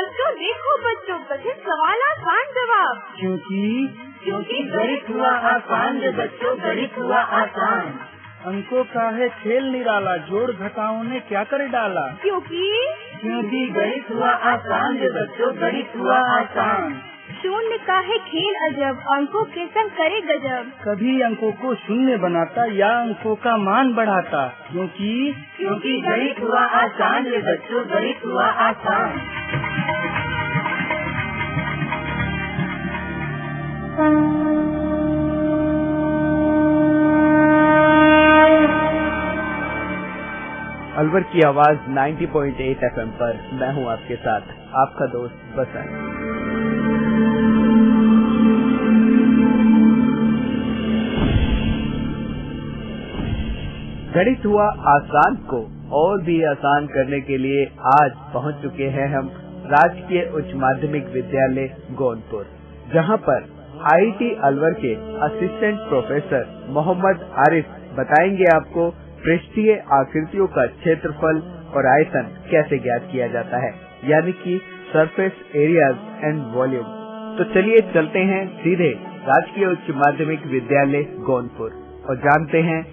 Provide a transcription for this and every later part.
देखो बच्चों, कठिन सवाल आसान जवाब। क्योंकि गणित हुआ आसान रे बच्चों, गणित हुआ आसान। अंकों का है खेल निराला, जोड़ घटाओं ने क्या कर डाला। क्योंकि गणित हुआ आसान रे बच्चों, गणित हुआ आसान। शून्य का है खेल अजब, अंकों के संग करे गजब। कभी अंकों को शून्य बनाता या अंकों का मान बढ़ाता। क्योंकि गणित हुआ आसान रे बच्चों, गणित हुआ आसान। अलवर की आवाज 90.8 FM पर मैं हूं आपके साथ, आपका दोस्त बसंत। गणित हुआ आसान को और भी आसान करने के लिए आज पहुंच चुके हैं हम राजकीय उच्च माध्यमिक विद्यालय गोंदपुर, जहां पर IIT अलवर के असिस्टेंट प्रोफेसर मोहम्मद आरिफ बताएंगे आपको पृष्ठीय आकृतियों का क्षेत्रफल और आयतन कैसे ज्ञात किया जाता है, यानी कि सरफेस एरियाज एंड वॉल्यूम। तो चलिए चलते हैं सीधे राजकीय उच्च माध्यमिक विद्यालय गोंदपुर और जानते हैं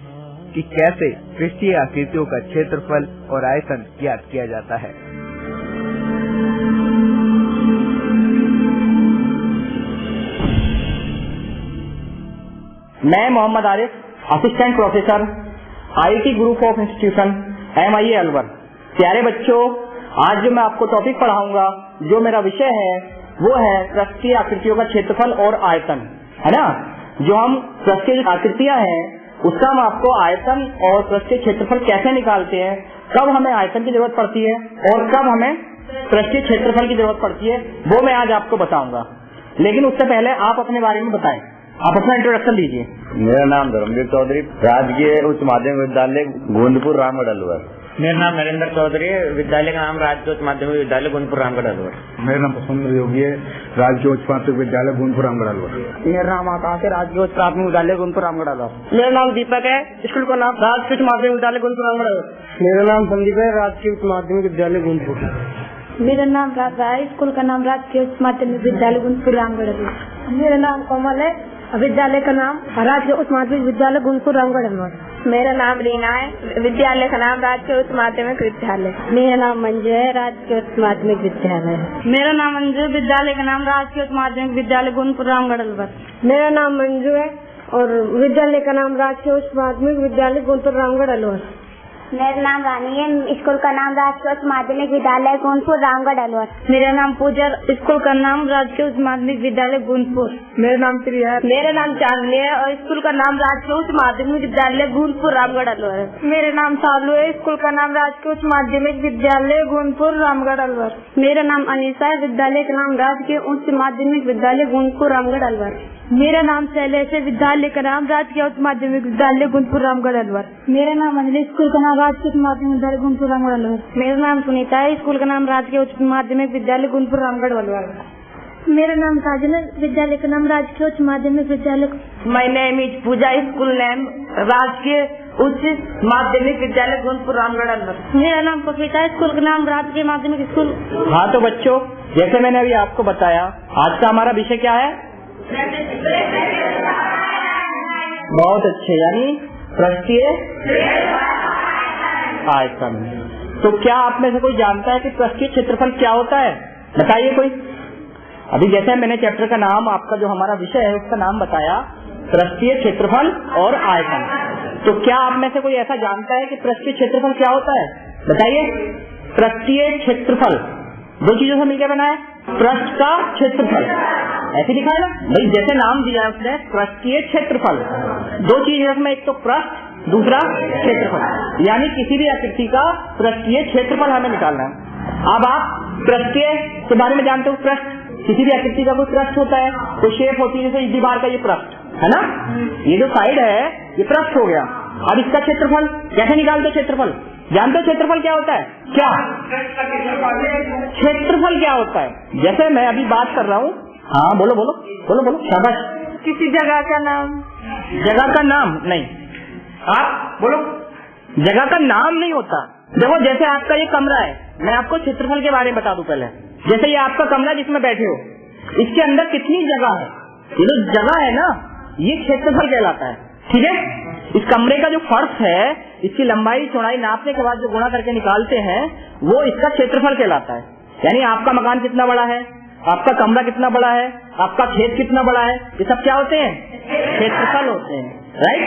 कि कैसे पृष्ठीय आकृतियों का क्षेत्रफल और आयतन ज्ञात किया जाता है। मैं Mohammad Arif, assistant professor IIT group of institution MIA Alwar. प्यारे बच्चों, आज जो मैं आपको टॉपिक पढ़ाऊंगा, जो मेरा विषय है वो है पृष्ठीय आकृतियों का क्षेत्रफल और आयतन, है ना। जो हम पृष्ठीय आकृतियां हैं उसका हम आपको आयतन और पृष्ठीय क्षेत्रफल कैसे निकालते हैं, कब हमें आयतन की जरूरत पड़ती है और कब हमें पृष्ठीय क्षेत्रफल की जरूरत पड़ती है, वो मैं आज आपको बताऊंगा। लेकिन उससे पहले आप अपने बारे में बताएं, आप अपना इंट्रोडक्शन दीजिए। मेरा नाम धर्मवीर चौधरी, राजकीय उच्च माध्यमिक विद्यालय गोंदपुर रामगढ़ अलवर। मेरा नाम नरेंद्र चौधरी, विद्यालय का नाम राजकीय उच्च माध्यमिक विद्यालय गोंदपुर रामगढ़ अलवर। मेरा नाम प्रसन्न योगी है, राजकीय उच्च माध्यमिक विद्यालय गोंदपुर रामगढ़ अलवर। मेरा नाम आकाश है, राजकीय उच्च प्राथमिक विद्यालय गोंदपुर रामगढ़ अलवर। मेरा नाम दीपक है, स्कूल का नाम राजकीय उच्च माध्यमिक विद्यालय गोंदपुर रामगढ़ अलवर। मेरा नाम संदीप है, राजकीय उच्च माध्यमिक विद्यालय गोंदपुर। मेरा नाम राधा है, स्कूल का नाम राजकीय उच्च माध्यमिक विद्यालय गोंदपुर रामगढ़। मेरा नाम कोमल है, विद्यालय का नाम राजकीय उच्च माध्यमिक विद्यालय गोंदपुर रामगढ़ अलवर। मेरा नाम रीना है, विद्यालय का नाम राजकीय उच्च माध्यमिक विद्यालय। मेरा नाम मंजू है, राजकीय उच्च माध्यमिक विद्यालय। मेरा नाम मंजू, विद्यालय का नाम राजकीय उच्च माध्यमिक विद्यालय गोंदपुर रामगढ़ अलवर। मेरा नाम मंजू है और विद्यालय का नाम राजकीय उच्च माध्यमिक विद्यालय गोंदपुर रामगढ़ अलवर। मेरा नाम रानी है, स्कूल का नाम राजकीय उच्च माध्यमिक विद्यालय गोंदपुर रामगढ़ अलवर। मेरा नाम पूजा, स्कूल का नाम राजकीय उच्च माध्यमिक विद्यालय गोंदपुर। मेरा नाम प्रिया है। मेरा नाम चांदनी है और स्कूल का नाम राजकीय उच्च माध्यमिक विद्यालय गोंदपुर रामगढ़ अलवर। मेरा नाम सालू है, स्कूल का नाम राजकीय उच्च माध्यमिक विद्यालय गोंदपुर रामगढ़ अलवर। मेरा नाम अनीसा है, विद्यालय का नाम राजकीय उच्च माध्यमिक विद्यालय गोंदपुर रामगढ़ अलवर। मेरा नाम शैलेश है, विद्यालय का नाम राजकीय उच्च माध्यमिक विद्यालय गोंदपुर रामगढ़ अलवर। मेरा नाम अंजलि, स्कूल का नाम राजकीय उच्च माध्यमिक विद्यालय गोंदपुर रामगढ़ अलवर। मेरा नाम सुनीता है, स्कूल का नाम राजकीय उच्च माध्यमिक विद्यालय गोंदपुर रामगढ़ अलवर। मेरा नाम काजल है, विद्यालय का नाम राजकीय उच्च माध्यमिक विद्यालय। My name is Puja, school name राजकीय उच्च माध्यमिक विद्यालय गोंदपुर रामगढ़ अलवर। मेरा नाम पपीता है, स्कूल का नाम राजकीय माध्यमिक स्कूल। हाँ तो बच्चों, जैसे मैंने अभी आपको बताया, आज का हमारा विषय क्या है? बहुत अच्छे, यानी पृष्ठीय आयतन। तो क्या आप में से कोई जानता है कि पृष्ठीय क्षेत्रफल क्या होता है? बताइए कोई। अभी जैसे मैंने चैप्टर का नाम, आपका जो हमारा विषय है उसका नाम बताया, पृष्ठीय क्षेत्रफल और आयतन। तो क्या आप में से कोई ऐसा जानता है कि पृष्ठीय क्षेत्रफल क्या होता है? बताइए। पृष्ठीय क्षेत्रफल दो चीजों से मिलकर बना है, पृष्ठ का क्षेत्रफल, ऐसे लिखा है ना भाई, जैसे नाम दिया है उसने, पृष्ठीय क्षेत्रफल। दो चीज है उसमें, एक तो पृष्ठ, दूसरा क्षेत्रफल, यानी किसी भी आकृति का पृष्ठीय क्षेत्रफल हमें निकालना है। अब आप पृष्ठीय के बारे में जानते हो, पृष्ठ, किसी भी आकृति का कोई पृष्ठ होता है, कोई शेप होती है, जैसे दीवार का ये पृष्ठ है ना, ये जो साइड है ये पृष्ठ हो गया। अब इसका क्षेत्रफल कैसे निकालते? क्षेत्रफल जानते हो? क्षेत्रफल क्या होता है? क्या क्षेत्रफल क्या होता है? जैसे मैं अभी बात कर रहा हूँ, हाँ बोलो बोलो बोलो बोलो, शाबाश। किसी जगह का नाम? जगह का नाम नहीं, आप बोलो। जगह का नाम नहीं होता, देखो जैसे आपका ये कमरा है, मैं आपको क्षेत्रफल के बारे में बता दूं पहले। जैसे ये आपका कमरा जिसमें बैठे हो, इसके अंदर कितनी जगह है, ये जो जगह है ना, ये क्षेत्रफल कहलाता है। ठीक है, इस कमरे का जो फर्श है, इसकी लंबाई चौड़ाई नापने के बाद जो गुणा करके निकालते हैं, वो इसका क्षेत्रफल कहलाता है। यानी आपका मकान कितना बड़ा है, आपका कमरा कितना बड़ा है, आपका खेत कितना बड़ा है, ये सब क्या होते हैं, क्षेत्रफल होते हैं। राइट,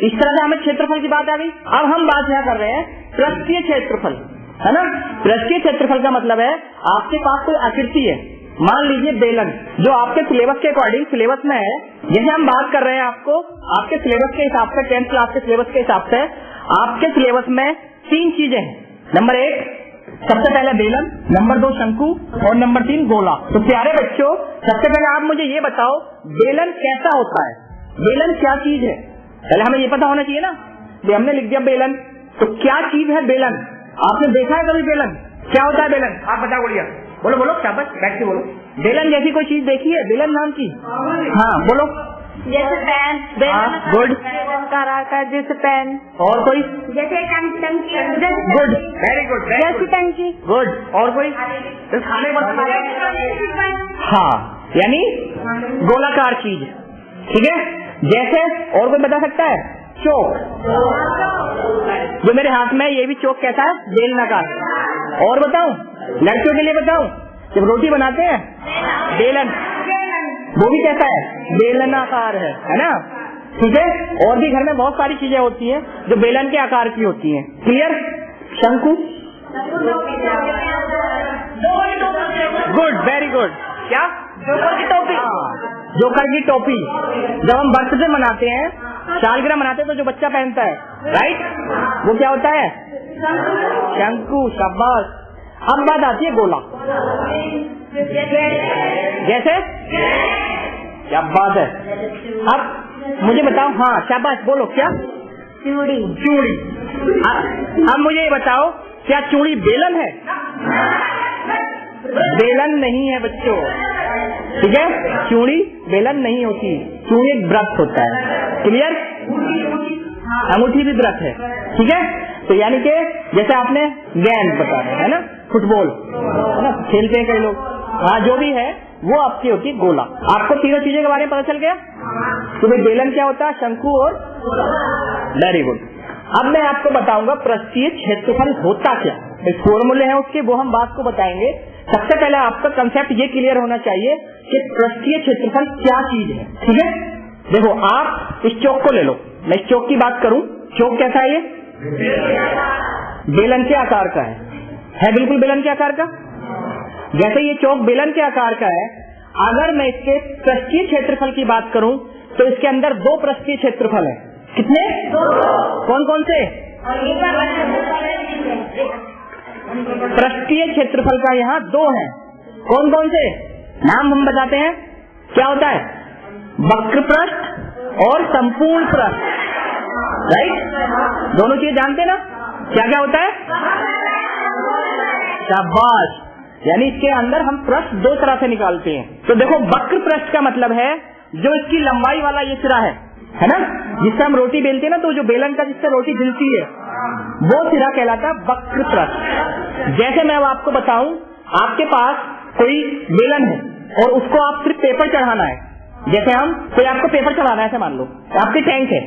इस तरह से हमें क्षेत्रफल की बात आ गई। अब हम बात यहाँ कर रहे हैं पृष्ठीय क्षेत्रफल, है ना। पृष्ठीय क्षेत्रफल का मतलब है आपके पास कोई आकृति है, मान लीजिए बेलन, जो आपके सिलेबस के अकॉर्डिंग सिलेबस में है। जैसे हम बात कर रहे हैं आपको आपके सिलेबस के हिसाब से, 10th क्लास के सिलेबस के हिसाब से आपके सिलेबस में 3 चीजें हैं। नंबर 1 सबसे पहले बेलन, नंबर 2 शंकु और नंबर 3 गोला। तो प्यारे बच्चों, सबसे पहले आप मुझे ये बताओ बेलन कैसा होता है, बेलन क्या चीज है, पहले हमें ये पता होना चाहिए ना। हमने लिख दिया बेलन, तो क्या चीज है बेलन, आपने देखा है कभी बेलन, क्या होता है बेलन, आप बताओ, बोलिए, बोलो बोलो, शाबाश, बैठ के बोलो। बेलन जैसी कोई चीज देखी है, बेलन नाम की? हाँ बोलो। जैसे पेन, हाँ, गुड, जैसे पेन, और कोई? जैसे टंकी, गुड, वेरी गुड, जैसी टंकी, गुड, और कोई? तो खाने हाँ, यानी गोलाकार चीज। ठीक है, जैसे और कोई बता सकता है? चौक, जो मेरे हाथ में, ये भी चौक कैसा है, बेलनाकार। और बताऊं, लड़कियों के लिए बताऊं, जब रोटी बनाते हैं बेलन, वो भी कैसा है, बेलनाकार है ना। ठीक है, और भी घर में बहुत सारी चीजें होती हैं जो बेलन के आकार की होती हैं। क्लियर? शंकु, गुड, वेरी गुड। क्या? जोकर की टोपी। जोकर की टोपी जब हम बर्थडे मनाते हैं, सालगिरह मनाते हैं, तो जो बच्चा पहनता है, राइट, वो क्या होता है, शंकु। शाबाश। अब बात आती है गोला। जैसे, क्या बात है। अब मुझे बताओ, हाँ शाबाश, बोलो, क्या? चूड़ी। चूड़ी। अब मुझे ये बताओ, क्या चूड़ी बेलन है? बेलन नहीं है बच्चों। ठीक है, चूड़ी बेलन नहीं होती, चूड़ी एक व्रत होता है। क्लियर? अंगूठी भी व्रत है। ठीक है, तो यानी कि जैसे आपने गेंद बता रहे है ना, फुटबॉल है ना, खेलते हैं कई लोग, हाँ, जो भी है वो आपकी होती है गोला। आपको तीनों चीजों के बारे में पता चल गया तो भाई बेलन क्या होता है, शंकु और, वेरी गुड। अब मैं आपको बताऊंगा पृष्ठीय क्षेत्रफल होता क्या, फॉर्मूले हैं उसके, वो हम बात को बताएंगे। सबसे पहले आपका कंसेप्ट ये क्लियर होना चाहिए कि पृष्ठीय क्षेत्रफल क्या चीज है। ठीक है, देखो आप इस चौक को ले लो, मैं इस चौक की बात करूं, चौक कैसा है, ये बेलन के आकार का है बिल्कुल बेलन के आकार का। जैसे ये चौक बेलन के आकार का है, अगर मैं इसके पृष्ठीय क्षेत्रफल की बात करूं तो इसके अंदर 2 पृष्ठीय क्षेत्रफल है। कितने? 2। कौन कौन से? पृष्ठीय क्षेत्रफल का यहाँ 2 है। कौन कौन से? नाम हम बताते हैं। क्या होता है? वक्र पृष्ठ और संपूर्ण पृष्ठ। राइट, दोनों चीजें जानते ना, क्या क्या होता है? शाबाश। यानी इसके अंदर हम पृष्ठ 2 तरह से निकालते हैं। तो देखो, वक्र पृष्ठ का मतलब है जो इसकी लंबाई वाला ये सिरा है ना, जिससे हम रोटी बेलते हैं ना, तो जो बेलन का जिससे रोटी जलती है, वो सिरा कहलाता है वक्र पृष्ठ। जैसे मैं अब आपको बताऊं, आपके पास कोई बेलन है और उसको आप सिर्फ पेपर चढ़ाना है। जैसे हम कोई आपको पेपर चढ़ाना है, ऐसे मान लो आपकी टैंक है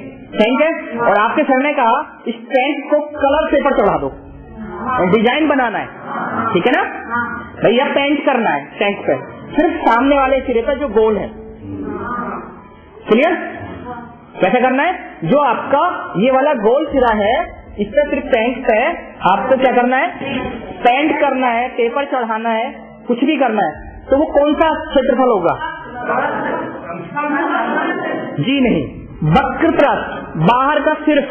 और आपके सर ने कहा इस टैंक को कलर पेपर चढ़ा दो और डिजाइन बनाना है, ठीक है ना भैया, पेंट करना है टैंक पे, सिर्फ सामने वाले सिरे पर जो गोल है। क्लियर? कैसे करना है? जो आपका ये वाला गोल सिरा है, इस पर सिर्फ टैंक पे आपको क्या करना है? पेंट करना है, पेपर चढ़ाना है, कुछ भी करना है। तो वो कौन सा क्षेत्रफल होगा? जी नहीं, वक्र पृष्ठ। बाहर का, सिर्फ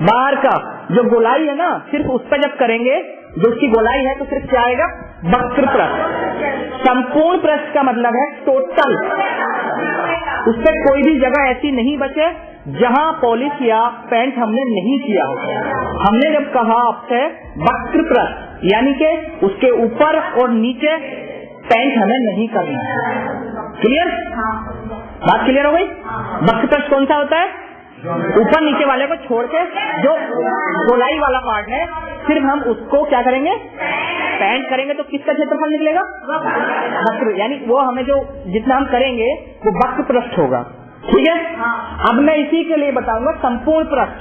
बाहर का जो गोलाई है ना, सिर्फ उस पर जब करेंगे, जो उसकी गोलाई है, तो सिर्फ क्या आएगा? वक्र पृष्ठ। संपूर्ण पृष्ठ का मतलब है टोटल, उस पर कोई भी जगह ऐसी नहीं बचे जहां पॉलिश या पेंट हमने नहीं किया हो। हमने जब कहा आपसे वक्र पृष्ठ, यानी कि उसके ऊपर और नीचे पेंट हमें नहीं करना। क्लियर? बात क्लियर हो गई? वक्र पृष्ठ कौन सा होता है? ऊपर नीचे वाले को छोड़ के जो गोलाई वाला पार्ट है सिर्फ हम उसको क्या करेंगे, पैंट करेंगे तो किसका क्षेत्रफल निकलेगा, वक्र, यानी वो हमें जो जितना हम करेंगे वो वक्र पृष्ठ होगा। ठीक है, अब मैं इसी के लिए बताऊंगा संपूर्ण पृष्ठ।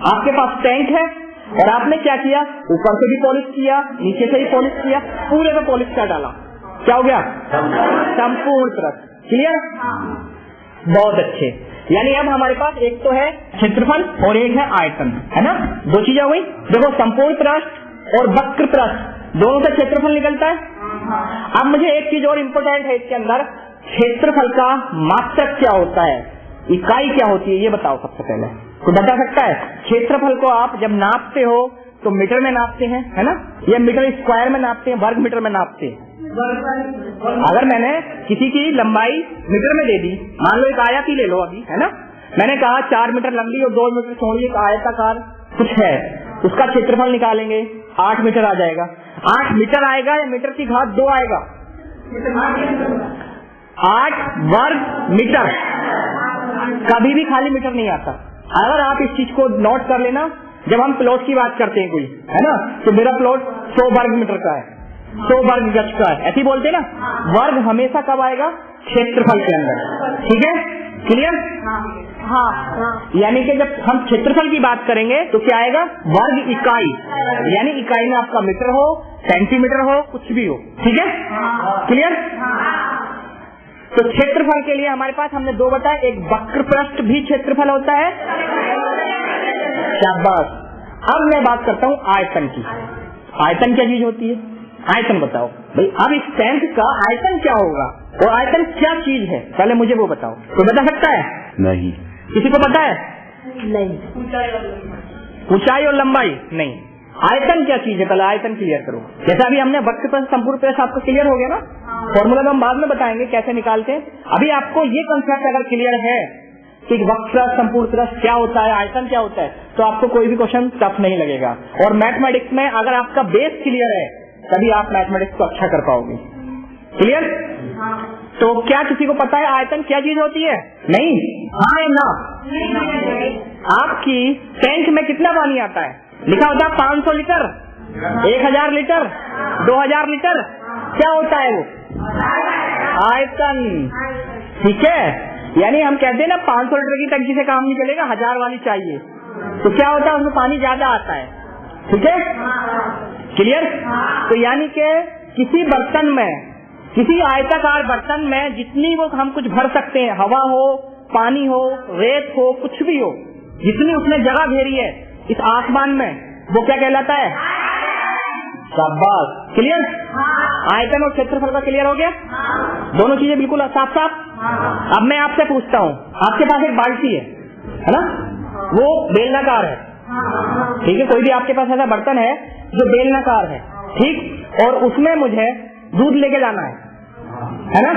आपके पास टैंक है और आपने क्या किया, ऊपर से भी पॉलिश किया, नीचे से भी पॉलिश किया, पूरे में पॉलिश कर डाला, क्या हो गया, संपूर्ण पृष्ठ। क्लियर, बहुत अच्छे। यानी अब हमारे पास एक तो है क्षेत्रफल और एक है आयतन, है ना, दो चीजें हो गई। देखो संपूर्ण पृष्ठ और वक्र पृष्ठ दोनों का क्षेत्रफल निकलता है। अब मुझे एक चीज और इम्पोर्टेंट है इसके अंदर, क्षेत्रफल का मात्रक क्या होता है, इकाई क्या होती है, ये बताओ सबसे पहले। कोई बता सकता है? क्षेत्रफल को आप जब नापते हो तो मीटर में नापते हैं, है ना, या मीटर स्क्वायर में नापते हैं, वर्ग मीटर में नापते हैं। अगर मैंने किसी की लंबाई मीटर में दे दी, मान लो एक आयत ही ले लो अभी, है ना, मैंने कहा 4 मीटर लंबी और 2 मीटर चौड़ी एक आयताकार कुछ है, उसका क्षेत्रफल निकालेंगे, 8 मीटर आ जाएगा। 8 मीटर आएगा या मीटर की घात 2 आएगा, 8 वर्ग मीटर, कभी भी खाली मीटर नहीं आता। अगर आप इस चीज को नोट कर लेना, जब हम प्लॉट की बात करते हैं कोई, है ना, तो मेरा प्लॉट 100 वर्ग मीटर का है, 100 वर्ग गज का है, ऐसे बोलते हैं ना। वर्ग हमेशा कब आएगा, क्षेत्रफल के अंदर। ठीक है, क्लियर, हाँ। यानी कि जब हम क्षेत्रफल की बात करेंगे तो क्या आएगा, वर्ग इकाई, यानी इकाई में आपका मीटर हो, सेंटीमीटर हो, कुछ भी हो। ठीक है, क्लियर। तो क्षेत्रफल के लिए हमारे पास हमने दो बताया, एक वक्र पृष्ठ भी क्षेत्रफल होता है, शाबाश। अब मैं बात करता हूँ आयतन की। आयतन क्या चीज होती है, आयतन बताओ भाई। अब इस टैंक का आयतन क्या होगा और आयतन क्या चीज है, पहले मुझे वो बताओ। कोई बता सकता है? नहीं। किसी को पता है? नहीं। ऊंचाई और लंबाई नहीं, आयतन क्या चीज है, पहले आयतन क्लियर करो। जैसा अभी हमने वक्र पृष्ठ संपूर्ण पृष्ठ आपको क्लियर हो गया ना, फॉर्मूला तो हम बाद में बताएंगे कैसे निकालते हैं। अभी आपको ये कंसेप्ट अगर क्लियर है कि वक्र संपूर्ण पृष्ठ क्या होता है, आयतन क्या होता है, तो आपको कोई भी क्वेश्चन टफ नहीं लगेगा। और मैथमेटिक्स में अगर आपका बेस क्लियर है तभी आप मैथमेटिक्स को अच्छा कर पाओगे। क्लियर? तो क्या किसी को पता है आयतन क्या चीज होती है? नहीं, हाँ या ना? आपकी टैंक में कितना पानी आता है? लिखा होता है 500 लीटर, 1000 लीटर, 2000 लीटर, क्या होता है वो? आयतन। ठीक है, यानी हम कहते हैं ना 500 लीटर की टंकी से काम नहीं चलेगा, 1000 वाली चाहिए। तो क्या होता है, उसमें पानी ज्यादा आता है। ठीक है, क्लियर? तो यानी कि किसी बर्तन में, किसी आयताकार बर्तन में जितनी वो हम कुछ भर सकते हैं, हवा हो, पानी हो, रेत हो, कुछ भी हो, जितनी उसने जगह घेरी है इस आसमान में, वो क्या कहलाता है? शाबाश। क्लियर? आयतन और क्षेत्रफल का क्लियर हो गया, दोनों चीजें बिल्कुल साफ साफ। अब मैं आपसे पूछता हूँ, आपके पास एक बाल्टी है ना, वो बेलनाकार है, ठीक है, कोई भी आपके पास ऐसा बर्तन है जो बेलनाकार है, ठीक, और उसमें मुझे दूध लेके जाना है ना,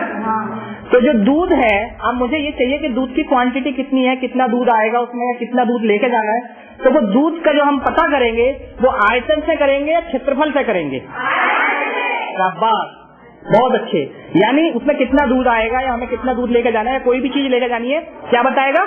तो जो दूध है, अब मुझे ये चाहिए कि दूध की क्वांटिटी कितनी है, कितना दूध आएगा उसमें, कितना दूध लेके जाना है। तो वो दूध का जो हम पता करेंगे वो आयतन से करेंगे या क्षेत्रफल से करेंगे? शाबाश, बहुत अच्छे। यानी उसमें कितना दूध आएगा या हमें कितना दूध लेके जाना है, कोई भी चीज लेके जानी है, क्या बताएगा?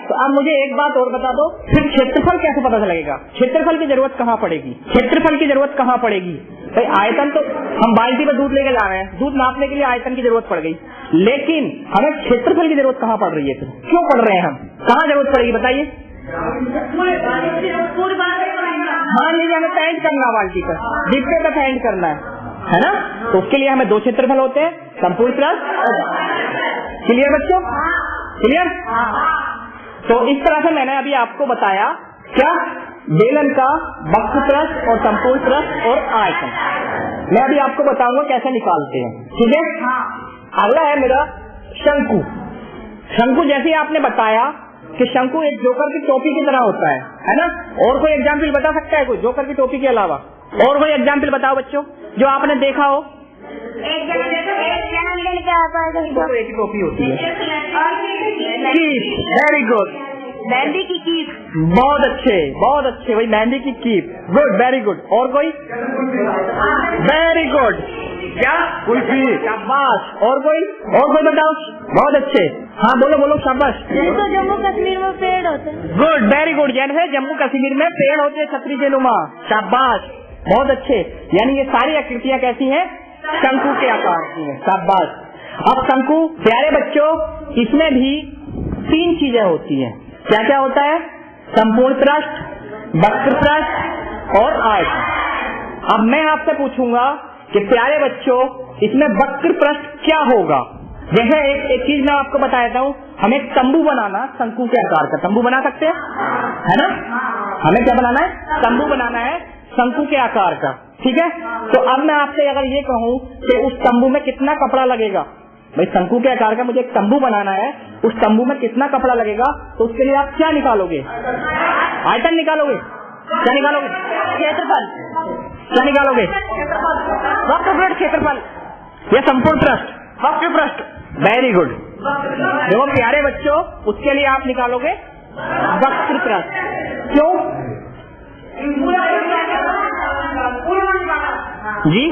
तो अब मुझे एक बात और बता दो, फिर क्षेत्रफल कैसे पता चलेगा? क्षेत्रफल की जरूरत कहाँ पड़ेगी? क्षेत्रफल की जरूरत कहाँ पड़ेगी भाई? आयतन तो हम बाल्टी में दूध लेके जा रहे हैं, दूध नापने के लिए आयतन की जरूरत पड़ गई, लेकिन हमें क्षेत्रफल की जरूरत कहाँ पड़ रही है? क्यों पड़ रहे हैं हम, कहाँ जरूरत पड़ेगी बताइए? हाँ नहीं, हमें पेंट करना, बाल्टी का डिब्बे का पेंट करना है ना, तो उसके लिए हमें दो क्षेत्रफल होते हैं, संपूर्ण पृष्ठ। क्लियर बच्चों? क्लियर? तो इस तरह से मैंने अभी आपको बताया क्या, बेलन का वक्र पृष्ठ और संपूर्ण पृष्ठ और आयतन। मैं अभी आपको बताऊंगा कैसे निकालते हैं, ठीक है? अगला है मेरा शंकु। शंकु जैसे ही आपने बताया कि शंकु एक जोकर की टोपी की तरह होता है ना? और कोई एग्जाम्पल बता सकता है कोई जोकर की टोपी के अलावा? और कोई एग्जाम्पल बताओ बच्चों जो आपने देखा हो। एक की टोपी होती है, वेरी गुड, मेहंदी की कीप। बहुत अच्छे भाई, मेहंदी की कीप, गुड, वेरी गुड। और कोई? वेरी गुड, क्या? कुल्फी। शाबाश। और कोई बताओ। बहुत अच्छे। हाँ बोलो शाबाश। तो जम्मू कश्मीर में पेड़ होते हैं। Good, very good. जैसे जम्मू कश्मीर में पेड़ होते हैं छतरी के नुमा। शाबाश, बहुत अच्छे। यानी ये सारी आकृतियां कैसी हैं? शंकु के आकार की हैं। शाबाश। अब शंकु, प्यारे बच्चों, इसमें भी 3 चीजें होती हैं। क्या क्या होता है? संपूर्ण पृष्ठ, वक्र पृष्ठ और आयतन। अब मैं आपसे पूछूंगा कि प्यारे बच्चों, इसमें वक्र पृष्ठ क्या होगा? जैसे एक चीज मैं आपको बता देता हूँ। हमें एक तंबू बनाना, शंकु के आकार का तंबू बना सकते हैं, है ना? हमें क्या बनाना है? तंबू बनाना है शंकु के आकार का। ठीक है, तो अब मैं आपसे अगर ये कहूँ कि उस तंबू में कितना कपड़ा लगेगा, भाई शंकु के आकार का मुझे एक तंबू बनाना है, उस तंबू में कितना कपड़ा लगेगा, तो उसके लिए आप क्या निकालोगे? आयतन निकालोगे। क्या निकालोगे? क्षेत्रफल। क्या निकालोगे? वक्र पृष्ठ क्षेत्रफल या संपूर्ण पृष्ठ? वक्र पृष्ठ। Very good. देखो प्यारे बच्चों, उसके लिए आप निकालोगे वक्र पृष्ठ। क्यों जी?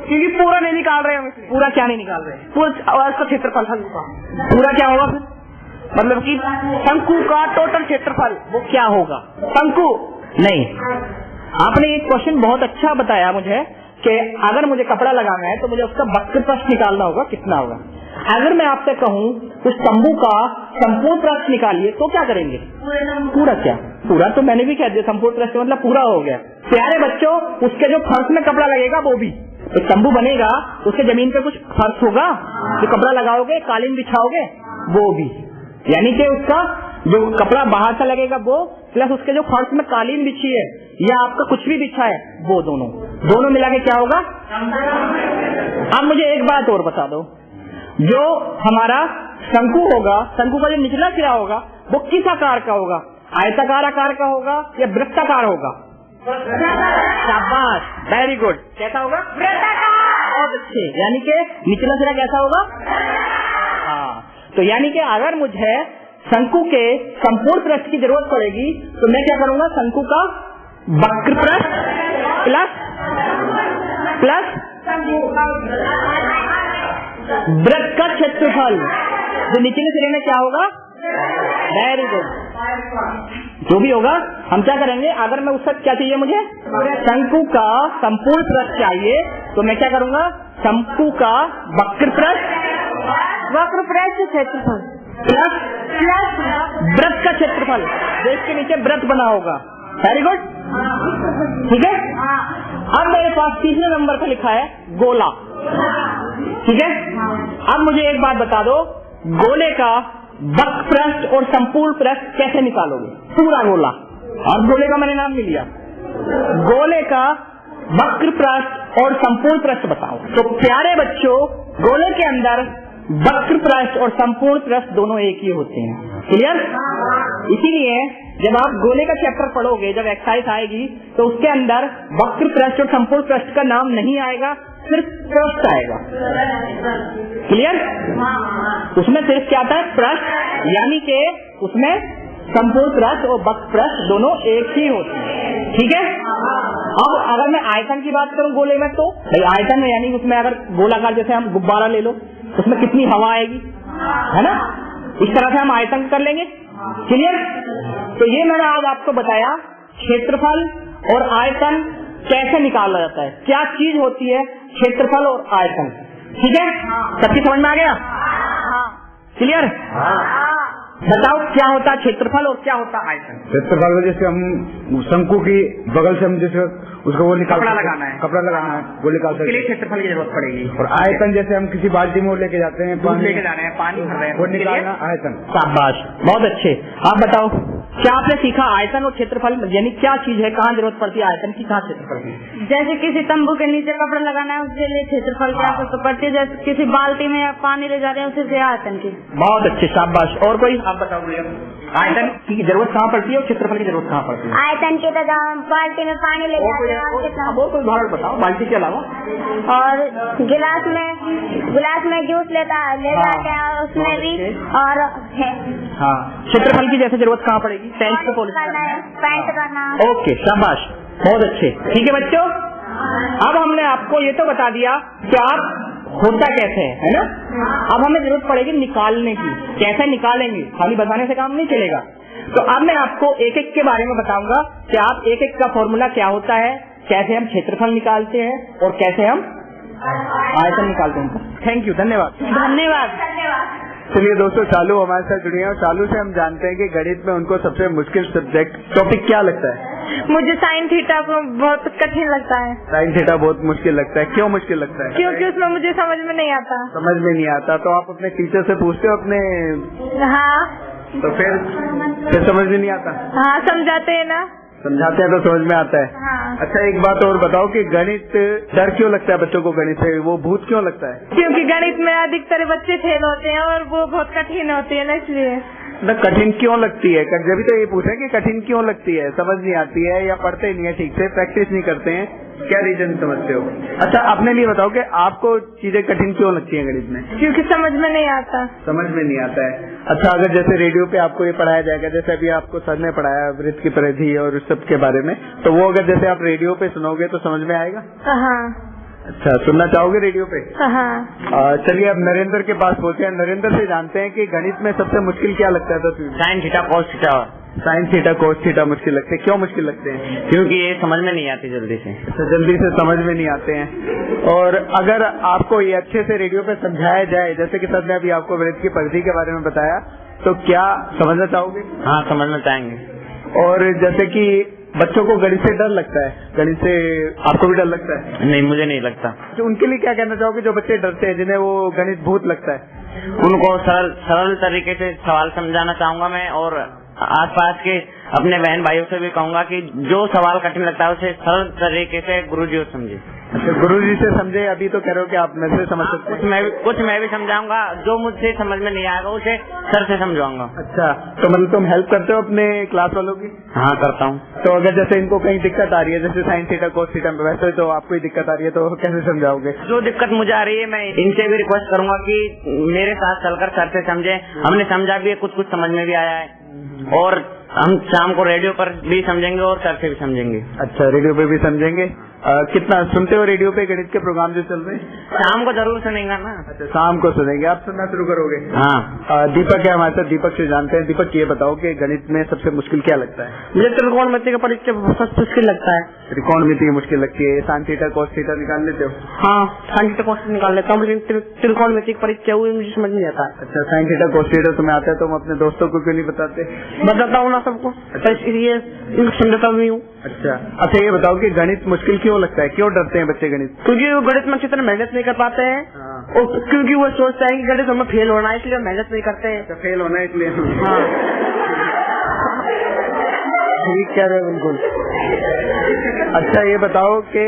क्योंकि पूरा नहीं निकाल रहे हम। पूरा क्या नहीं निकाल रहे? पूरा इसका क्षेत्रफल शंकु का पूरा क्या होगा फिर? मतलब कि शंकु का टोटल क्षेत्रफल वो क्या होगा? शंकु नहीं। आपने एक क्वेश्चन बहुत अच्छा बताया मुझे कि अगर मुझे कपड़ा लगाना है तो मुझे उसका वक्र पृष्ठ निकालना होगा, कितना होगा। अगर मैं आपसे कहूँ उस तंबू का संपूर्ण पृष्ठ निकालिए तो क्या करेंगे? पूरा क्या? पूरा तो मैंने भी कह दिया, संपूर्ण पृष्ठ मतलब पूरा हो गया। प्यारे बच्चों, उसके जो फर्श में कपड़ा लगेगा वो भी, एक तंबू बनेगा उसके जमीन पे कुछ फर्श होगा, जो कपड़ा लगाओगे, कालीन बिछाओगे, वो भी। यानी कि उसका जो कपड़ा बाहर से लगेगा वो, प्लस उसके जो फर्श में कालीन बिछी है या आपका कुछ भी बिछा है, वो दोनों मिला के क्या होगा? अब मुझे एक बात और बता दो, जो हमारा शंकु होगा, शंकु का जो निचला सिरा होगा वो किस आकार का होगा? आयताकार आकार का होगा या वृत्ताकार होगा? शाबाश, वेरी गुड। कैसा होगा? वृत्ताकार। बहुत अच्छे। यानी कि निचला सिरा कैसा होगा? हाँ, तो यानी कि अगर मुझे शंकु के संपूर्ण पृष्ठ की जरूरत पड़ेगी तो मैं क्या करूंगा? शंकु का वक्र पृष्ठ प्लस वृत्त का क्षेत्रफल, जो निचले सिरे में क्या होगा? Very good. जो भी होगा हम क्या करेंगे? अगर मैं उसका क्या चाहिए मुझे? शंकु का संपूर्ण पृष्ठ चाहिए तो मैं क्या करूंगा? शंकु का वक्र पृष्ठ क्षेत्रफल प्लस वृत्त का क्षेत्रफल, जो इसके नीचे वृत्त बना होगा। वेरी गुड, ठीक है। अब मेरे पास तीसरे नंबर पे लिखा है गोला, ठीक है। अब मुझे एक बात बता दो, गोले का वक्र पृष्ठ और संपूर्ण पृष्ठ कैसे निकालोगे? पूरा गोला, और गोले का मैंने नाम नहीं लिया, गोले का वक्र पृष्ठ और संपूर्ण पृष्ठ बताओ। तो प्यारे बच्चों, गोले के अंदर वक्र पृष्ठ और संपूर्ण पृष्ठ दोनों एक ही होते हैं, क्लियर। इसीलिए जब आप गोले का चैप्टर पढ़ोगे, जब एक्सरसाइज आएगी तो उसके अंदर वक्र पृष्ठ और संपूर्ण पृष्ठ का नाम नहीं आएगा, सिर्फ पृष्ठ आएगा, क्लियर। उसमें सिर्फ क्या आता है? पृष्ठ, यानी कि उसमें संपूर्ण पृष्ठ और वक्र पृष्ठ दोनों एक ही होते हैं, ठीक है। अब अगर मैं आयतन की बात करूं गोले में, तो भाई आयतन में यानी उसमें अगर गोलाकार जैसे हम गुब्बारा ले लो, उसमें कितनी हवा आएगी, है ना। इस तरह से हम आयतन कर लेंगे, क्लियर। तो ये मैंने आज आपको बताया क्षेत्रफल और आयतन कैसे निकाला जाता है, क्या चीज होती है क्षेत्रफल और आयतन, ठीक है। सबकी समझ में आ गया? क्लियर। बताओ क्या होता है क्षेत्रफल और क्या होता है आयतन? क्षेत्रफल में जैसे हम शंकु की बगल से हम जैसे उसको वो निकाल कपड़ा लगाना है, वो निकाल सकते हैं, क्षेत्रफल की जरूरत पड़ेगी। और आयतन जैसे हम किसी बाल्टी में वो लेके जाते हैं, पानी लेके जाना है, पानी भर रहे हैं, वो निकालना आयतन। शाबाश, बहुत अच्छे। आप बताओ क्या आपने सीखा? आयतन और क्षेत्रफल यानी क्या चीज है, कहाँ जरूरत पड़ती है आयतन की, कहाँ क्षेत्रफल की? जैसे किसी तंबू के नीचे कपड़ा लगाना है उसके लिए क्षेत्रफल की आवश्यकता पड़ती है, जैसे किसी बाल्टी में या पानी ले जा रहे हैं उसे आयतन की। बहुत अच्छे, शाबाश। और कोई आप बताओ भैया, आयतन की जरूरत कहाँ पड़ती है और क्षेत्रफल की जरूरत कहाँ पड़ती है? आयतन के तो बाल्टी में पानी ले जाते हैं, और कोई उदाहरण बताओ बाल्टी के अलावा। और गिलास में जूस ले जाते हैं उसमें भी, और हाँ, क्षेत्रफल की जैसे जरूरत कहाँ पड़ेगी? पेंट को पेंट करना। ओके, शाबाश, बहुत अच्छे, ठीक है बच्चों। अब हमने आपको ये तो बता दिया कि आप होता कैसे है ना। अब हमें जरूरत पड़ेगी निकालने की, कैसे निकालेंगे, खाली बताने से काम नहीं चलेगा। तो अब मैं आपको एक एक के बारे में बताऊंगा कि आप एक एक का फॉर्मूला क्या होता है, कैसे हम क्षेत्रफल निकालते हैं और कैसे हम आयतन निकालते हैं। थैंक यू, धन्यवाद। धन्यवाद। चलिए दोस्तों, चालू हमारे साथ जुड़े हैं और चालू से हम जानते हैं कि गणित में उनको सबसे मुश्किल सब्जेक्ट टॉपिक क्या लगता है। मुझे साइन थीटा को बहुत कठिन लगता है। साइन थीटा बहुत मुश्किल लगता है, क्यों मुश्किल लगता है? क्योंकि उसमें मुझे समझ में नहीं आता। समझ में नहीं आता, तो आप अपने टीचर से पूछते हो अपने? हाँ। तो फिर समझ में नहीं आता? हाँ, समझाते हैं ना। समझाते हैं तो समझ में आता है। हाँ। अच्छा, एक बात और बताओ कि गणित डर क्यों लगता है बच्चों को? गणित से वो भूत क्यों लगता है? क्योंकि गणित में अधिकतर बच्चे फेल होते हैं और वो बहुत कठिन होती है ना, इसलिए। ना, कठिन क्यों लगती है? जब तो ये पूछे कि कठिन क्यों लगती है, समझ नहीं आती है या पढ़ते नहीं है ठीक से, प्रैक्टिस नहीं करते हैं, क्या रीजन समझते हो? अच्छा, अपने लिए बताओ कि आपको चीजें कठिन क्यों लगती है गणित में? क्योंकि समझ में नहीं आता। समझ में नहीं आता है। अच्छा, अगर जैसे रेडियो पे आपको ये पढ़ाया जाएगा, जैसे अभी आपको सर ने पढ़ाया वृत्त की परिधि और उस सब के बारे में, तो वो अगर जैसे आप रेडियो पे सुनोगे तो समझ में आएगा? हाँ। अच्छा, सुनना चाहोगे रेडियो पे? हाँ। चलिए अब नरेंद्र के पास पहुंचे हैं। नरेंद्र से जानते हैं कि गणित में सबसे मुश्किल क्या लगता है? तो sine theta cos theta. Sine theta cos theta मुश्किल लगते हैं। क्यों मुश्किल लगते हैं? क्योंकि ये समझ में नहीं आती जल्दी से। अच्छा, जल्दी से समझ में नहीं आते हैं। और अगर आपको ये अच्छे से रेडियो पे समझाया जाए, जैसे कि सर ने अभी आपको वृत्त की परिधि के बारे में बताया, तो क्या समझना चाहोगे? हाँ, समझना चाहेंगे। और जैसे कि बच्चों को गणित से डर लगता है, गणित से आपको भी डर लगता है? नहीं, मुझे नहीं लगता। तो उनके लिए क्या कहना चाहोगे जो बच्चे डरते हैं, जिन्हें वो गणित भूत लगता है? उनको सरल तरीके से सवाल समझाना चाहूंगा मैं, और आसपास के अपने बहन भाइयों से भी कहूंगा कि जो सवाल कठिन लगता है उसे सरल तरीके से गुरुजी को समझे। अच्छा, गुरुजी से समझे। अभी तो कह रहे हो कि आप मेरे से समझ सकते हैं। कुछ मैं भी समझाऊंगा, जो मुझसे समझ में नहीं आएगा उसे सर से समझाऊंगा। अच्छा, तो मतलब तुम हेल्प करते हो अपने क्लास वालों की? हाँ, करता हूँ। तो अगर जैसे इनको कहीं दिक्कत आ रही है, जैसे साइन थीटा कोस थीटा में, वैसे तो आपको ही दिक्कत आ रही है, तो कैसे समझाओगे? जो दिक्कत मुझे आ रही है मैं इनसे भी रिक्वेस्ट करूंगा कि मेरे साथ चलकर सर से समझे। हमने समझा भी है, कुछ समझ में भी आया है, और हम शाम को रेडियो पर भी समझेंगे और सर से भी समझेंगे। अच्छा, रेडियो पे भी समझेंगे। कितना सुनते हो रेडियो पे गणित के प्रोग्राम जो चल रहे हैं? शाम को जरूर सुनेंगे ना। अच्छा, शाम को सुनेंगे। आप सुनना शुरू करोगे? हाँ। दीपक है हमारे साथ, दीपक से जानते हैं। दीपक, ये बताओ कि गणित में सबसे मुश्किल क्या लगता है? मुझे त्रिकोणमिति का परिचय बहुत मुश्किल लगता है। त्रिकोणमिति मुश्किल लगती है। साइन थीटा कोस थीटा निकाल लेते हो? हाँ, साइन थीटा कोस निकाल लेता हूँ, मुझे त्रिकोणमिति का परिचय हुई मुझे समझ नहीं आता। अच्छा, साइन थीटा कोस थीटा तुम्हें आता है, तुम अपने दोस्तों को क्यों नहीं बताते? बताता हूँ ना सबको, इसलिए इनको समझाता भी हूँ। अच्छा, ये बताओ कि गणित मुश्किल क्यों लगता है? क्यों डरते हैं बच्चे गणित? क्योंकि वो गणित में अच्छी तरह मेहनत नहीं कर पाते हैं। हाँ। और क्योंकि वो सोचते हैं कि गणित में फेल होना है, इसलिए मेहनत नहीं करते हैं। अच्छा, फेल होना है इसलिए? हाँ, ठीक कह रहे हो, बिल्कुल। अच्छा, ये बताओ कि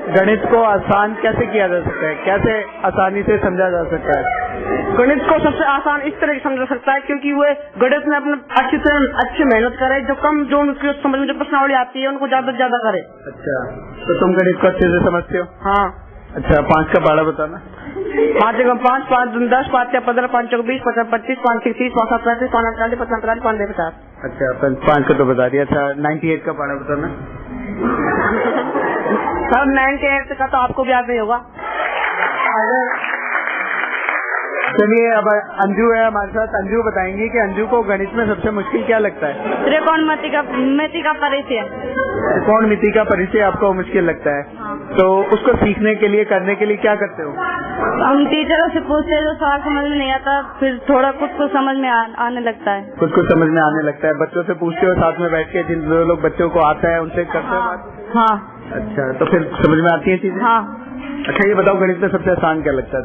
गणित को आसान कैसे किया जा सकता है? कैसे आसानी से समझा जा सकता है? गणित को सबसे आसान इस तरह से समझा सकता है क्योंकि वो गणित में अपने अच्छी मेहनत करे, जो उनकी समझ में जो प्रश्नावली आती है उनको ज्यादा से ज्यादा करे। अच्छा, तो तुम गणित को अच्छे से समझते हो? हाँ। अच्छा, 5 का पढ़ा बताना। 5 × 5 = 5, 10, 5 × 15, 5 × 20, 5 × 25, 5 × 30, 5 × 35, 5 × 40, 5 × 45, 5 × 50। अच्छा, 5 का तो बता दिया। अच्छा, 98 का पढ़ा बताना। सर 98 का तो आपको भी याद नहीं होगा। चलिए, अब अंजू है हमारे साथ। अंजू बताएंगी कि अंजू को गणित में सबसे मुश्किल क्या लगता है? त्रिकोणमिति का परिचय। त्रिकोणमिति का परिचय आपको मुश्किल लगता है? हाँ। तो उसको सीखने के लिए, करने के लिए क्या करते हो? हम टीचरों से पूछते हैं, जो सवाल समझ में नहीं आता फिर थोड़ा खुद को समझ में आने लगता है। खुद को समझ में आने लगता है। बच्चों से पूछते हो साथ में बैठ के, जिन लोग बच्चों को आता है उनसे करते हो बात? हाँ। अच्छा, तो फिर समझ में आती है चीजें? हाँ। अच्छा, ये बताओ गणित में सबसे आसान क्या लगता है?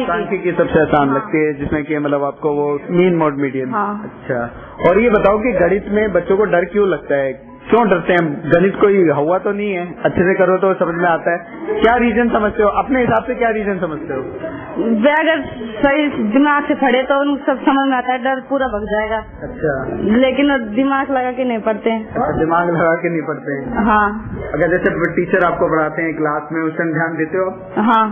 सांख्यिकी सबसे आसान लगती है, जिसमें कि मतलब आपको वो मीन मोड मीडियन। हाँ। अच्छा, और ये बताओ कि गणित में बच्चों को डर क्यों लगता है? क्यों डरते हैं? गणित कोई हुआ तो नहीं है, अच्छे से करो तो समझ में आता है। क्या रीजन समझते हो अपने हिसाब से? क्या रीजन समझते हो? अगर सही दिमाग से पढ़े तो उनको सब समझ में आता है, डर पूरा भग जाएगा। अच्छा, लेकिन दिमाग लगा के नहीं पढ़ते हैं। अच्छा, दिमाग लगा के नहीं पढ़ते हैं। हाँ। अगर जैसे टीचर आपको पढ़ाते हैं क्लास में, उस टाइम ध्यान देते हो? हाँ।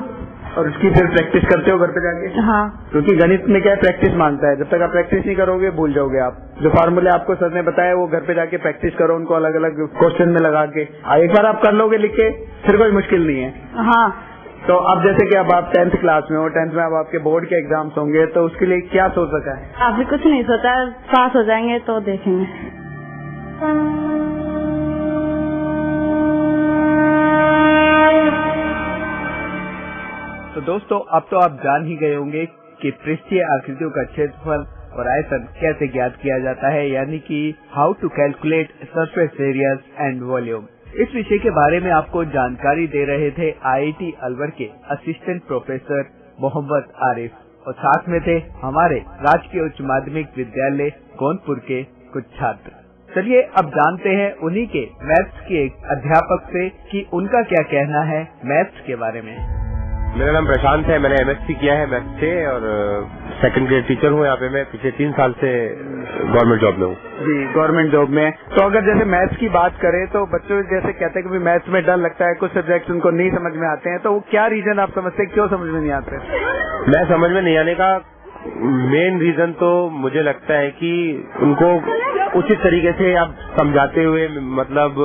और उसकी फिर प्रैक्टिस करते हो घर पे जाके? हाँ। क्योंकि गणित में क्या है, प्रैक्टिस मांगता है। जब तक आप प्रैक्टिस नहीं करोगे भूल जाओगे आप। जो फार्मूले आपको सर ने बताया वो घर पे जाके प्रैक्टिस करो, उनको अलग अलग क्वेश्चन में लगा के। एक बार आप कर लोगे लिख के, फिर कोई मुश्किल नहीं है। हाँ। तो अब जैसे कि अब आप 10th क्लास में हो, 10th में अब आपके बोर्ड के एग्जाम्स होंगे, तो उसके लिए क्या सोच रखा है? अभी कुछ नहीं सोचा, पास हो जाएंगे तो देखेंगे। तो दोस्तों, अब तो आप जान ही गए होंगे कि पृष्ठीय आकृतियों का क्षेत्रफल और आयतन कैसे ज्ञात किया जाता है, यानी कि how to calculate surface areas and volume. इस विषय के बारे में आपको जानकारी दे रहे थे IIT अलवर के असिस्टेंट प्रोफेसर मोहम्मद आरिफ, और साथ में थे हमारे राजकीय उच्च माध्यमिक विद्यालय गोंदपुर के कुछ छात्र। चलिए अब जानते हैं उन्हीं के मैथ्स के एक अध्यापक से कि उनका क्या कहना है मैथ्स के बारे में। मेरा नाम प्रशांत है, मैंने MSc किया है मैथ्स से और सेकंड ग्रेड टीचर हूँ यहाँ पे। मैं पिछले 3 साल से गवर्नमेंट जॉब में हूँ। जी, गवर्नमेंट जॉब में। तो अगर जैसे मैथ्स की बात करें तो बच्चों जैसे कहते हैं कि मैथ्स में डर लगता है, कुछ सब्जेक्ट्स उनको नहीं समझ में आते हैं, तो वो क्या रीजन आप समझते हैं, क्यों समझ में नहीं आते? मैं समझ में नहीं आने का मेन रीजन तो मुझे लगता है कि उनको उचित तरीके से आप समझाते हुए, मतलब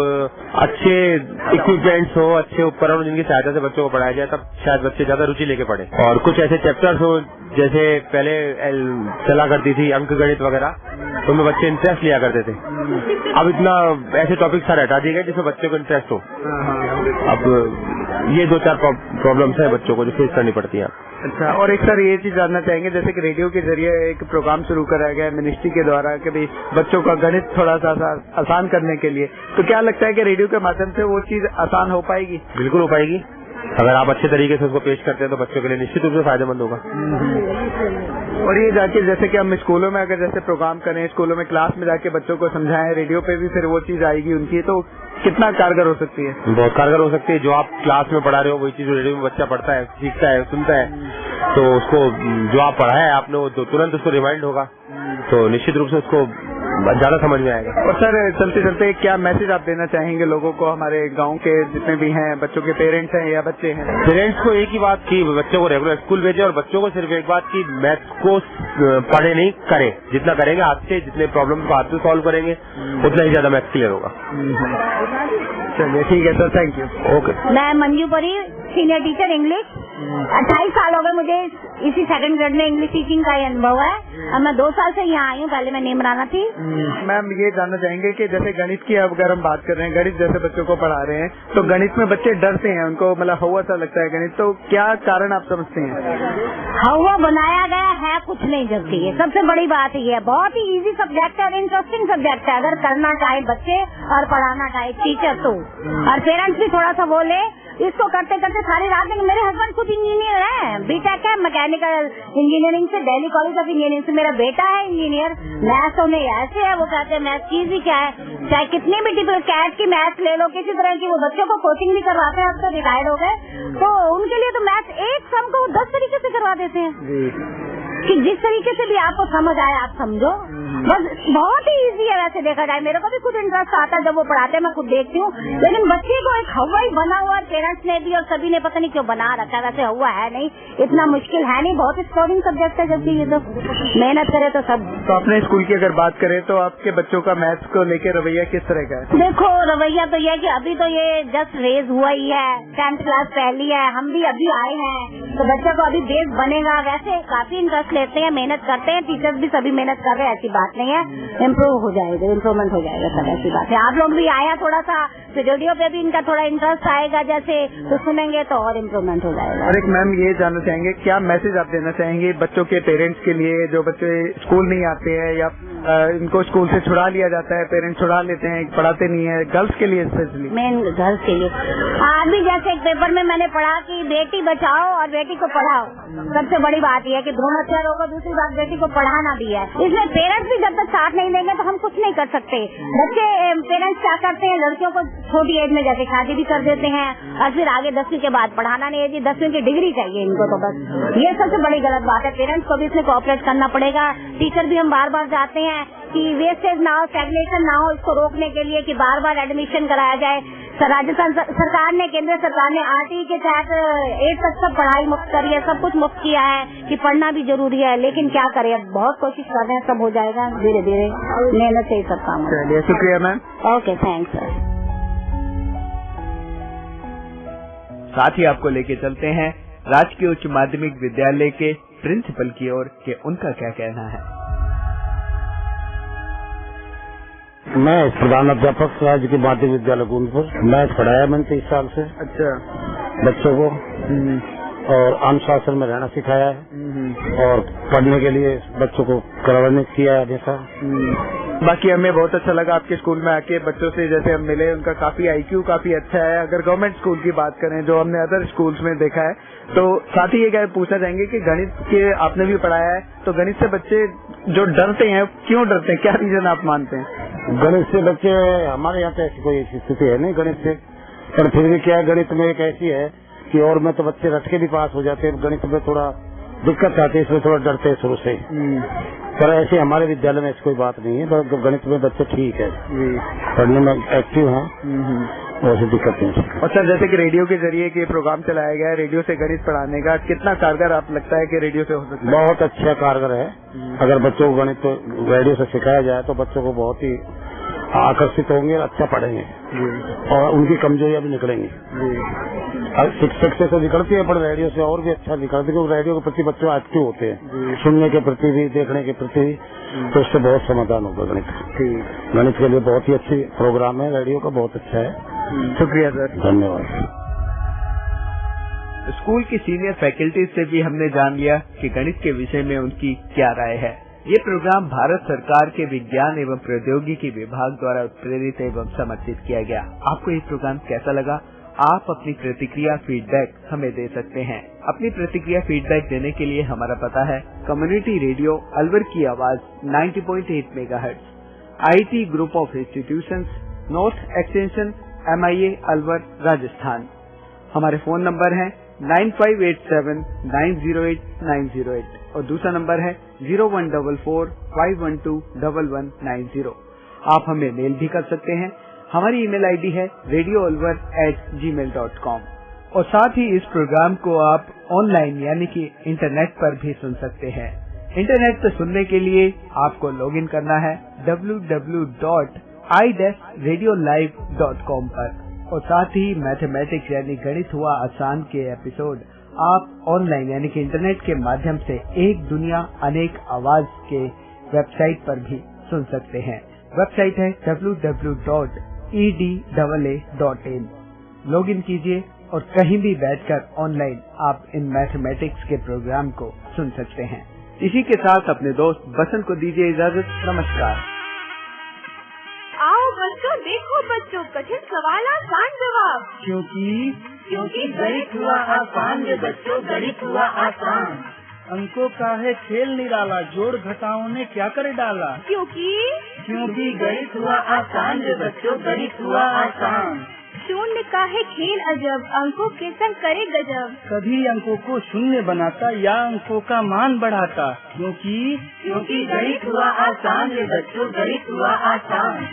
अच्छे इक्विपमेंट्स हो, अच्छे उपकरण जिनकी सहायता से बच्चों को पढ़ाया जाए, तब शायद बच्चे ज्यादा रुचि लेके पढ़े। और कुछ ऐसे चैप्टर्स हो जैसे पहले चला करती थी अंक गणित वगैरह, तो में बच्चे इंटरेस्ट लिया करते थे। अब इतना ऐसे टॉपिक सारे हटा दिए गए जिसमें बच्चों को इंटरेस्ट हो। अब ये 2-4 प्रॉब्लम्स है बच्चों को जो फेस करनी पड़ती है। अच्छा, और एक सर ये चीज जानना चाहेंगे, जैसे कि रेडियो के जरिए एक प्रोग्राम शुरू कराया गया है मिनिस्ट्री के द्वारा कि भाई बच्चों का गणित थोड़ा सा आसान करने के लिए, तो क्या लगता है कि रेडियो के माध्यम से वो चीज आसान हो पाएगी? बिल्कुल हो पाएगी। अगर आप अच्छे तरीके से उसको पेश करते हैं तो बच्चों के लिए निश्चित रूप से फायदेमंद होगा। और ये जाके जैसे कि हम स्कूलों में अगर जैसे प्रोग्राम करें, स्कूलों में क्लास में जाके बच्चों को समझाएं, रेडियो पे भी फिर वो चीज आएगी उनकी, तो कितना कारगर हो सकती है? बहुत कारगर हो सकती है। जो आप क्लास में पढ़ा रहे हो वही चीज रेडियो में बच्चा पढ़ता है, सीखता है, सुनता है, तो उसको जो आप पढ़ाया है आपने वो तुरंत उसको रिमाइंड होगा, तो निश्चित रूप से उसको ज्यादा समझ में आएगा। और सर चलते चलते क्या मैसेज आप देना चाहेंगे लोगों को, हमारे गांव के जितने भी हैं, बच्चों के पेरेंट्स हैं या बच्चे हैं? पेरेंट्स को एक ही बात की बच्चों को रेगुलर स्कूल भेजे, और बच्चों को सिर्फ एक बात की मैथ्स को पढ़े नहीं करें, जितना करेंगे हाथ से, जितने प्रॉब्लम को हाथ से सॉल्व करेंगे उतना ही ज्यादा मैथ्स क्लियर होगा। चलिए ठीक है सर, थैंक यू। ओके। मैं मंजू परी, सीनियर टीचर इंग्लिश। 28 साल हो गए मुझे इसी सेकंड ग्रेड में इंग्लिश टीचिंग का अनुभव है, और मैं 2 साल से यहाँ आई हूँ। पहले मैं नेमराना थी। मैम ये जानना चाहेंगे कि जैसे गणित की अगर हम बात कर रहे हैं, गणित जैसे बच्चों को पढ़ा रहे हैं, तो गणित में बच्चे डरते हैं, उनको मतलब हवा सा लगता है गणित, तो क्या कारण आप समझते हैं? हवा बनाया गया है, कुछ नहीं जल्दी है। सबसे बड़ी बात ये है, बहुत ही इजी सब्जेक्ट है और इंटरेस्टिंग सब्जेक्ट है, अगर करना चाहे बच्चे और पढ़ाना चाहे टीचर तो। और पेरेंट्स भी थोड़ा सा बोले, इसको करते करते सारी रात में। मेरे हस्बैंड खुद इंजीनियर है, बीटेक है मैकेनिकल इंजीनियरिंग से, दिल्ली कॉलेज ऑफ इंजीनियरिंग से। मेरा बेटा है इंजीनियर। मैथ्स उन्हें ऐसे है, वो कहते हैं मैथ्स चीज ही क्या है, चाहे कितनी भी डिफिकल्ट कैट की मैथ्स ले लो, किसी तरह की, वो बच्चों को कोचिंग भी करवाते हैं, अब तो रिटायर्ड हो गए, तो उनके लिए तो मैथ्स एक सम को 10 तरीके से करवा देते हैं कि जिस तरीके से भी आपको समझ आए आप समझो। बस बहुत ही इजी है वैसे देखा जाए। मेरे को भी खुद इंटरेस्ट आता है जब वो पढ़ाते हैं, मैं खुद देखती हूँ, लेकिन बच्चे को एक हवा ही बना हुआ है, पेरेंट्स ने भी और सभी ने पता नहीं क्यों बना रखा है। वैसे हुआ है नहीं, इतना मुश्किल है नहीं, बहुत स्कोरिंग सब्जेक्ट है, जबकि ये तो मेहनत करे तो सब। तो अपने स्कूल की अगर बात करें तो आपके बच्चों का मैथ्स को लेकर रवैया किस तरह का है? देखो रवैया तो ये है कि अभी तो ये जस्ट रेज हुआ ही है, 10th क्लास पहली है, हम भी अभी आए हैं, तो बच्चों को अभी बेस बनेगा। वैसे काफी इंटरेस्ट लेते हैं, मेहनत करते हैं, टीचर्स भी सभी मेहनत कर रहे हैं, ऐसी बात नहीं है, इम्प्रूव हो जाएगा, इम्प्रूवमेंट हो जाएगा, सब ऐसी बात है। आप लोग भी आया थोड़ा सा रेडियो पे भी इनका थोड़ा इंटरेस्ट आएगा, जैसे तो सुनेंगे तो और इम्प्रूवमेंट हो जाएगा। और एक मैम ये जानना चाहेंगे, क्या मैसेज आप देना चाहेंगे बच्चों के पेरेंट्स के लिए, जो बच्चे स्कूल नहीं आते हैं या इनको स्कूल से छुड़ा लिया जाता है, पेरेंट्स छुड़ा लेते हैं, पढ़ाते नहीं है, गर्ल्स के लिए स्पेशली? मेन गर्ल्स के लिए आज भी जैसे एक पेपर में मैंने पढ़ा कि बेटी बचाओ और बेटी को पढ़ाओ। सबसे बड़ी बात यह है कि भ्रूण हत्या रोको, दूसरी बात बेटी को पढ़ाना भी है। इसमें पेरेंट्स भी जब तक साथ नहीं देंगे तो हम कुछ नहीं कर सकते। बच्चे पेरेंट्स क्या करते हैं, लड़कियों को छोटी एज में जाके शादी भी कर देते हैं और फिर आगे 10वीं के बाद पढ़ाना नहीं है जी, 10वीं की डिग्री चाहिए इनको, तो बस ये सबसे बड़ी गलत बात है। पेरेंट्स को भी इसमें कोऑपरेट करना पड़ेगा। टीचर भी हम बार बार जाते हैं कि वेस्टेज ना हो, स्टैग्नेशन ना हो, इसको रोकने के लिए कि बार बार एडमिशन कराया जाए। राजस्थान सरकार ने, केंद्र सरकार ने RTE के तहत 8 तक सब पढ़ाई मुफ्त करी है, सब कुछ मुफ्त किया है कि पढ़ना भी जरूरी है, लेकिन क्या करें, अब बहुत कोशिश कर रहे हैं, सब हो जाएगा धीरे धीरे, मेहनत से ही सब काम। चलिए, शुक्रिया मैम। Okay, thanks sir. साथ ही आपको लेके चलते हैं राजकीय उच्च माध्यमिक विद्यालय के प्रिंसिपल की ओर कि उनका क्या कहना है। मैं प्रधान अध्यापक राजकीय माध्यमिक विद्यालय गोंदपुर। मैथ पढ़ाया मैंने 30 साल से। अच्छा। बच्चों को और अनुशासन में रहना सिखाया है और पढ़ने के लिए बच्चों को प्रवृत्त किया है हमेशा। बाकी हमें बहुत अच्छा लगा आपके स्कूल में आके, बच्चों से जैसे हम मिले, उनका काफी IQ काफी अच्छा है। अगर गवर्नमेंट स्कूल की बात करें, जो हमने अदर स्कूल्स में देखा है, तो साथ ही ये पूछना चाहेंगे कि गणित के आपने भी पढ़ाया है, तो गणित से बच्चे जो डरते हैं, क्यों डरते हैं, क्या रीजन आप मानते हैं? गणित से बच्चे, हमारे यहाँ तो ऐसी कोई स्थिति है नहीं गणित से, पर फिर भी क्या है, गणित में एक ऐसी है कि और में तो बच्चे रट के भी पास हो जाते हैं, गणित में थोड़ा दिक्कत आती है, इसमें थोड़ा डरते हैं शुरू से। पर ऐसे हमारे विद्यालय में ऐसी कोई बात नहीं है, गणित में बच्चे ठीक है, पढ़ने में एक्टिव हैं, वैसे दिक्कत नहीं। और सर, जैसे कि रेडियो के जरिए के प्रोग्राम चलाया गया है, रेडियो से गणित पढ़ाने का कितना कारगर आप लगता है कि रेडियो से हो सकता है? बहुत अच्छा कारगर है। अगर बच्चों को गणित रेडियो से सिखाया जाए तो बच्चों को बहुत ही आकर्षित होंगे, अच्छा पढ़ेंगे और उनकी कमजोरियां भी निकलेंगी। शिक्षक से तो निकलती है, पर रेडियो से और भी अच्छा निकलती है, क्योंकि रेडियो के प्रति बच्चे एक्टिव होते हैं, सुनने के प्रति भी, देखने के प्रति भी, तो उससे बहुत समाधान होगा गणित। गणित के लिए बहुत ही अच्छी प्रोग्राम है, रेडियो का बहुत अच्छा है। शुक्रिया सर, धन्यवाद। स्कूल की सीनियर फैकल्टी से भी हमने जान लिया कि गणित के विषय में उनकी क्या राय है। ये प्रोग्राम भारत सरकार के विज्ञान एवं प्रौद्योगिकी विभाग द्वारा उत्प्रेरित एवं समर्थित किया गया। आपको ये प्रोग्राम कैसा लगा? आप अपनी प्रतिक्रिया फीडबैक हमें दे सकते हैं। अपनी प्रतिक्रिया फीडबैक देने के लिए हमारा पता है कम्युनिटी रेडियो अलवर की आवाज 90.8 megahertz, IT group of institutions, north extension, MIA Alwar, Rajasthan. हमारे फोन नंबर है 9587908908 और दूसरा नंबर है 0144512190। आप हमें मेल भी कर सकते हैं। हमारी ईमेल ID है radioalwar@gmail.com और साथ ही इस प्रोग्राम को आप ऑनलाइन यानी कि इंटरनेट पर भी सुन सकते हैं। इंटरनेट पर सुनने के लिए आपको लॉगिन करना है www.i-radiolive.com पर और साथ ही मैथमेटिक्स यानी गणित हुआ आसान के एपिसोड आप ऑनलाइन यानी कि इंटरनेट के माध्यम से एक दुनिया अनेक आवाज के वेबसाइट पर भी सुन सकते हैं। वेबसाइट है www.edaa.in। लॉगिन कीजिए और कहीं भी बैठकर ऑनलाइन आप इन मैथमेटिक्स के प्रोग्राम को सुन सकते हैं। इसी के साथ अपने दोस्त बसंत को दीजिए इजाजत। नमस्कार। आओ बच्चों, देखो बच्चों, कठिन सवाल आसान जवाब। क्योंकि गणित हुआ आसान रे बच्चों, गणित हुआ आसान। अंकों का है खेल निराला, जोड़ घटाओं ने क्या कर डाला। क्योंकि गणित हुआ आसान रे बच्चों, गणित हुआ आसान। शून्य का है खेल अजब, अंकों के संग करे गजब। कभी अंकों को शून्य बनाता या अंकों का मान बढ़ाता। क्योंकि गणित हुआ आसान रे बच्चों, गणित हुआ आसान।